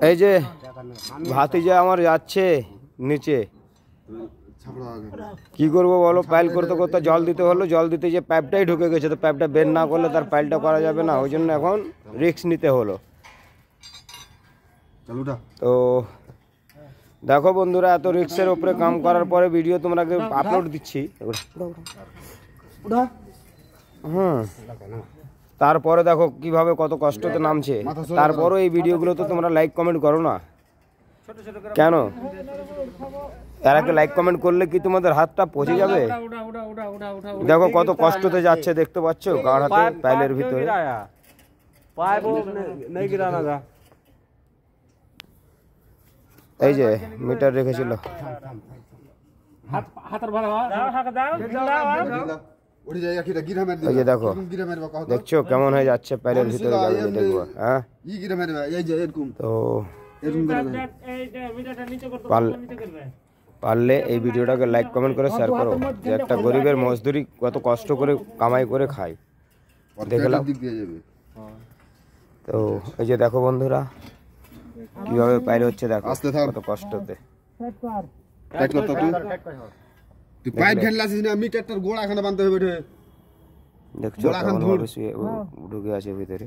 এই যে ভাতিজা আমার যাচ্ছে নিচে, কি করবো বলো? পাইল করতে করতে জল দিতে হলো, জল দিতে যে পাইপটাই ঢুকে গেছে, তো পাইপটা বের না করলে তার পাইলটা করা যাবে না, ওই জন্য এখন রিস্ক নিতে হলো। তো দেখো বন্ধুরা, এত রিক্সের উপরে কাম করার পরে ভিডিও তোমাকে আপলোড দিচ্ছি। তারপরে দেখো কিভাবে কত কষ্টতে নামছে, তারপরও এই ভিডিওগুলো তো তোমরা লাইক কমেন্ট করো না কেন? এরাকে লাইক কমেন্ট করলে কি তোমাদের হাতটা পচে যাবে? দেখো কত কষ্টতে যাচ্ছে, দেখতে পাচ্ছ গাড় হাতে পাইলের ভিতরে। এই যে মিটার রেখেছিল, এই যে দেখো, দেখছো কেমন হয়ে যাচ্ছে পাইলের ভিতরে, দেখবো। হ্যাঁ, তো পারলে এই ভিডিওটাকে লাইক কমেন্ট করে শেয়ার করো, যে একটা গরিবের মজদুরি কত কষ্ট করে কামাই করে খায়, দেখলাম। তো এই যে দেখো বন্ধুরা কিভাবে পাইলে হচ্ছে, দেখো কত কষ্টতে। দেখছো ঢুকে আছে ভিতরে।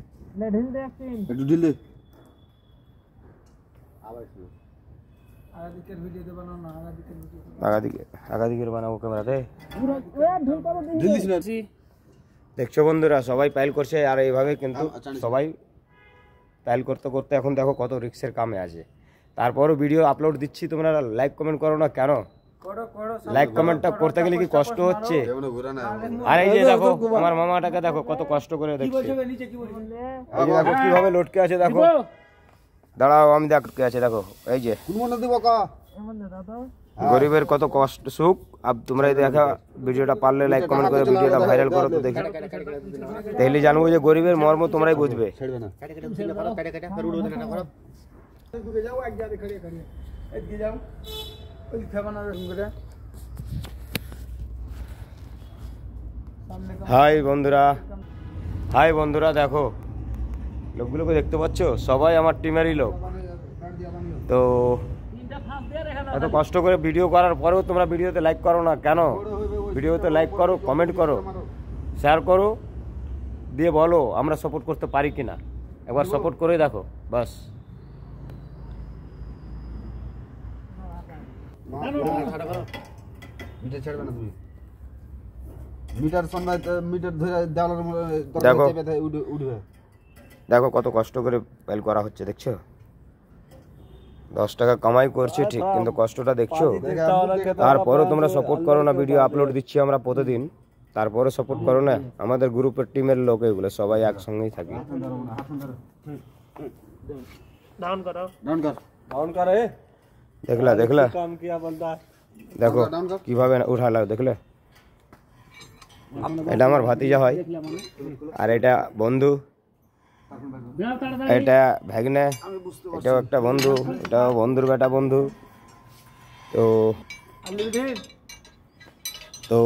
আগাদিকের বানাবো ক্যামেরাতে। দেখছো বন্ধুরা সবাই পাইল করছে, আর এইভাবে কিন্তু সবাই পাইল করতে করতে এখন দেখো কত রিক্সের কামে আছে। তারপরও ভিডিও আপলোড দিচ্ছি, তোমরা লাইক কমেন্ট করো না কেন? লাইক কমেন্টটা করতে গেলে কি কষ্ট হচ্ছে? আর এই যে দেখো আমার মামাটাকে দেখো কত কষ্ট করে দেখছে, দেখো কিভাবে লটকে আছে, দেখো। দাঁড়াও আমি দেখতে আছে, দেখো এই যে গরিবের কত কষ্ট সুখ। আর তোমরা দেখা ভিডিওটা পারলে লাইক কমেন্ট করে ভিডিওটা ভাইরাল করো, তো দেখি তাহলে জানবো যে গরিবের মর্ম তোমরাই বুঝবে। হাই বন্ধুরা, হাই বন্ধুরা, দেখো লোকগুলোকে দেখতে পাচ্ছ, সবাই আমার টিমেরই লোক। তো এত কষ্ট করে ভিডিও করার পরেও তোমরা ভিডিওতে লাইক করো না কেন? ভিডিওতে লাইক করো, কমেন্ট করো, শেয়ার করো, দিয়ে বলো আমরা সাপোর্ট করতে পারি কিনা। একবার সাপোর্ট করে দেখো, বাস। দেখো কত কষ্ট করে পাইল করা হচ্ছে, দেখছো? 10 টাকা কামাই করছি ঠিক, কিন্তু কষ্টটা দেখছো? তারপরও তোমরা সাপোর্ট করো না, ভিডিও আপলোড দিচ্ছি আমরা প্রতিদিন, তারপরে সাপোর্ট করো না। আমাদের গ্রুপের টিমের লোক এগুলো সবাই একসঙ্গেই থাকি। দেখলা দেখলা দেখো কিভাবে উঠালো, দেখলে? এটা আমার ভাতিজা হয়, আর এটা বন্ধু, এটা ভাগ্নে, এটাও একটা বন্ধু, এটাও বন্ধুর বেটা বন্ধু। তো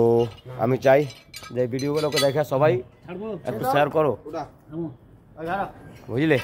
আমি চাই যে ভিডিওগুলোকে দেখে সবাই একটু শেয়ার করো, বুঝলে?